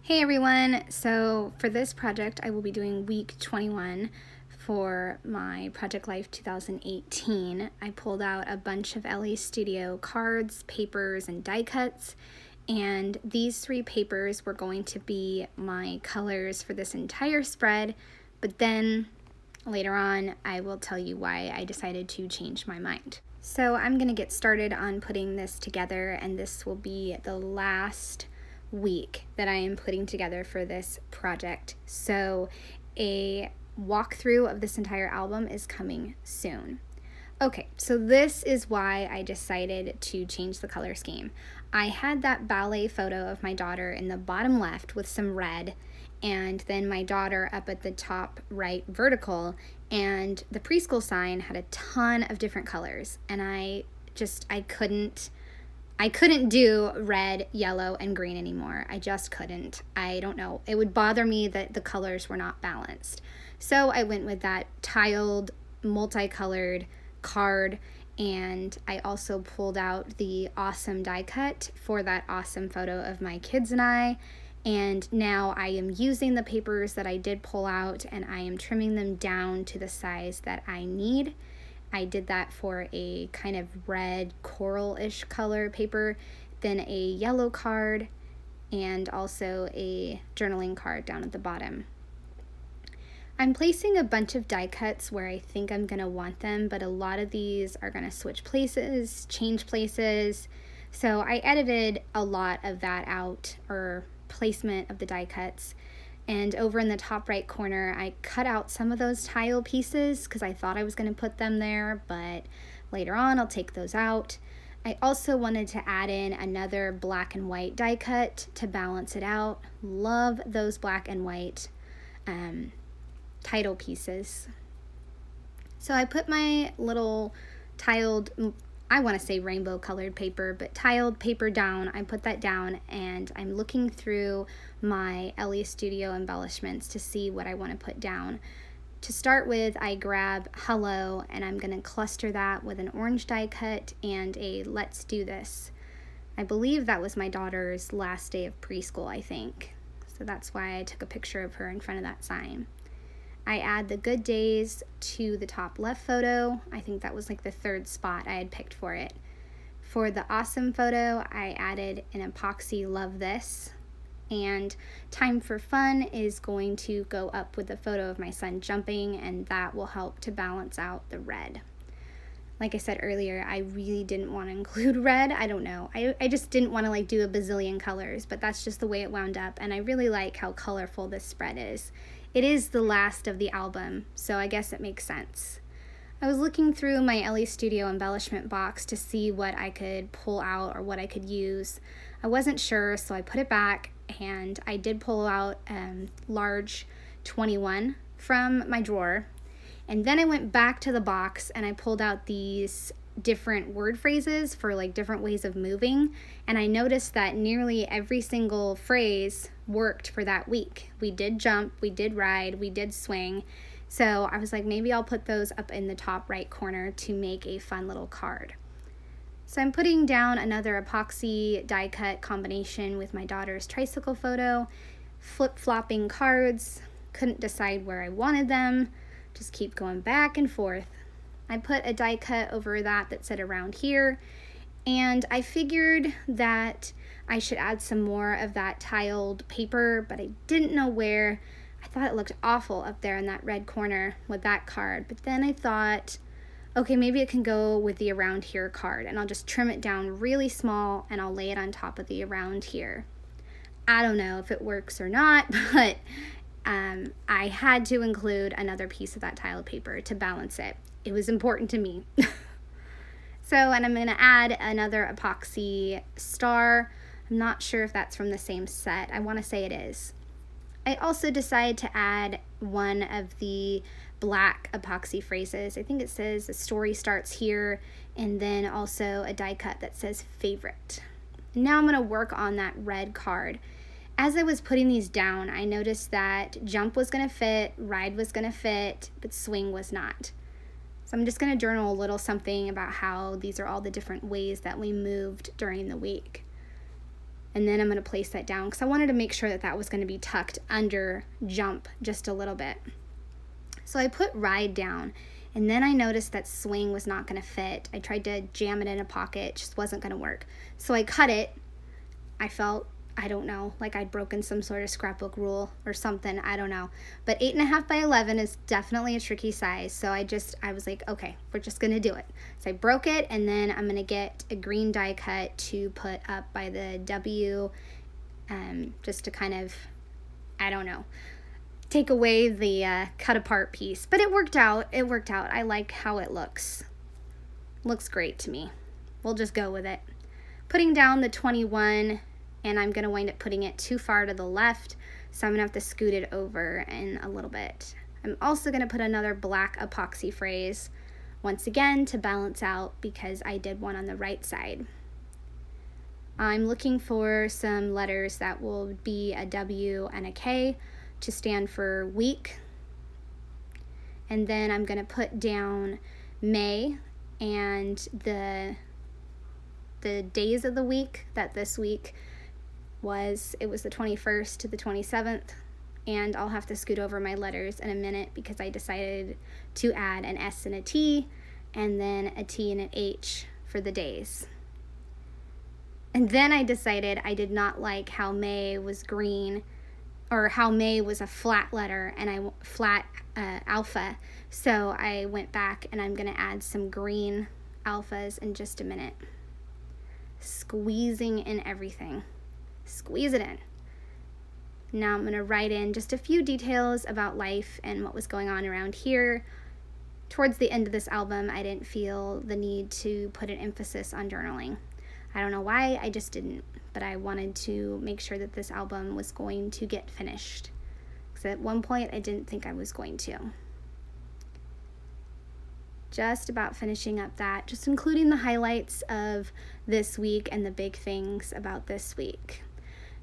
Hey everyone! So for this project I will be doing week 21 for my Project Life 2018. I pulled out a bunch of Elle Studio cards, papers, and die cuts, and these three papers were going to be my colors for this entire spread, but then later on I will tell you why I decided to change my mind. So I'm going to get started on putting this together, and this will be the last week that I am putting together for this project. So a walkthrough of this entire album is coming soon. Okay, so this is why I decided to change the color scheme. I had that ballet photo of my daughter in the bottom left with some red, and then my daughter up at the top right vertical, and the preschool sign had a ton of different colors, and I couldn't do red, yellow, and green anymore. I just couldn't. I don't know. It would bother me that the colors were not balanced. So I went with that tiled, multicolored card, and I also pulled out the awesome die cut for that awesome photo of my kids and I. And now I am using the papers that I did pull out, and I am trimming them down to the size that I need. I did that for a kind of red coral-ish color paper, then a yellow card, and also a journaling card down at the bottom. I'm placing a bunch of die cuts where I think I'm going to want them, but a lot of these are going to switch places, change places. So I edited a lot of that out, or placement of the die cuts. And over in the top right corner, I cut out some of those tile pieces because I thought I was going to put them there, but later on I'll take those out. I also wanted to add in another black and white die cut to balance it out. Love those black and white title pieces. So I put my little tiled, I want to say rainbow colored paper, but tiled paper down. I put that down, and I'm looking through my Elle Studio embellishments to see what I want to put down. To start with, I grab Hello, and I'm going to cluster that with an orange die cut and a Let's Do This. I believe that was my daughter's last day of preschool, I think. So that's why I took a picture of her in front of that sign. I add the good days to the top left photo. I think that was like the third spot I had picked for it. For the awesome photo, I added an epoxy Love This. And Time for Fun is going to go up with the photo of my son jumping, and that will help to balance out the red. Like I said earlier, I really didn't want to include red. I don't know. I just didn't want to do a bazillion colors, but that's just the way it wound up, and I really like how colorful this spread is. It is the last of the album, so I guess it makes sense. I was looking through my Elle Studio embellishment box to see what I could pull out or what I could use. I wasn't sure, so I put it back, and I did pull out large 21 from my drawer. And then I went back to the box and I pulled out these different word phrases for different ways of moving, and I noticed that nearly every single phrase worked for that week. We did jump, we did ride, we did swing. So I was like, maybe I'll put those up in the top right corner to make a fun little card. So I'm putting down another epoxy die cut combination with my daughter's tricycle photo, flip-flopping cards, couldn't decide where I wanted them, just keep going back and forth. I put a die cut over that said around here, and I figured that I should add some more of that tiled paper, but I didn't know where. I thought it looked awful up there in that red corner with that card, but then I thought, okay, maybe it can go with the around here card, and I'll just trim it down really small and I'll lay it on top of the around here. I don't know if it works or not, but I had to include another piece of that tiled paper to balance it. It was important to me. And I'm going to add another epoxy star. I'm not sure if that's from the same set. I want to say it is. I also decided to add one of the black epoxy phrases. I think it says the story starts here, and then also a die cut that says favorite. Now I'm going to work on that red card. As I was putting these down, I noticed that jump was going to fit, ride was going to fit, but swing was not. So I'm just going to journal a little something about how these are all the different ways that we moved during the week. And then I'm going to place that down because I wanted to make sure that that was going to be tucked under jump just a little bit. So I put ride down, and then I noticed that swing was not going to fit. I tried to jam it in a pocket, it just wasn't going to work. So I cut it. I felt, I don't know, like I'd broken some sort of scrapbook rule or something, I don't know. But 8.5 by 11 is definitely a tricky size, so I was like, okay, we're just gonna do it. So I broke it, and then I'm gonna get a green die cut to put up by the W, just to kind of, I don't know, take away the cut apart piece. But it worked out, I like how it looks. Looks great to me. We'll just go with it. Putting down the 21, and I'm going to wind up putting it too far to the left, so I'm going to have to scoot it over in a little bit. I'm also going to put another black epoxy phrase, once again, to balance out because I did one on the right side. I'm looking for some letters that will be a W and a K to stand for week. And then I'm going to put down May and the days of the week that this week was. It was the 21st to the 27th, and I'll have to scoot over my letters in a minute because I decided to add an S and a T and then a T and an H for the days. And then I decided I did not like how May was green, or how May was a flat letter and flat alpha, so I went back and I'm going to add some green alphas in just a minute. Squeezing in everything. Squeeze it in. Now I'm going to write in just a few details about life and what was going on around here. Towards the end of this album, I didn't feel the need to put an emphasis on journaling. I don't know why, I just didn't, but I wanted to make sure that this album was going to get finished. Because at one point, I didn't think I was going to. Just about finishing up that, just including the highlights of this week and the big things about this week.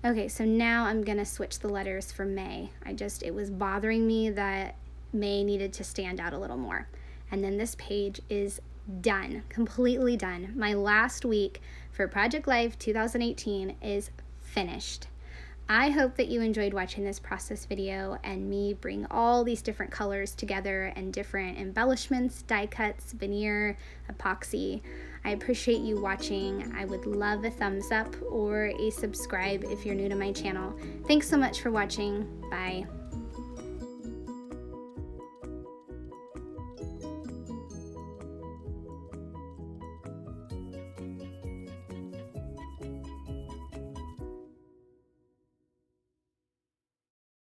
Okay, so now I'm gonna switch the letters for May. It was bothering me that May needed to stand out a little more. And then this page is done, completely done. My last week for Project Life 2018 is finished. I hope that you enjoyed watching this process video and me bring all these different colors together and different embellishments, die cuts, veneer, epoxy. I appreciate you watching. I would love a thumbs up or a subscribe if you're new to my channel. Thanks so much for watching. Bye.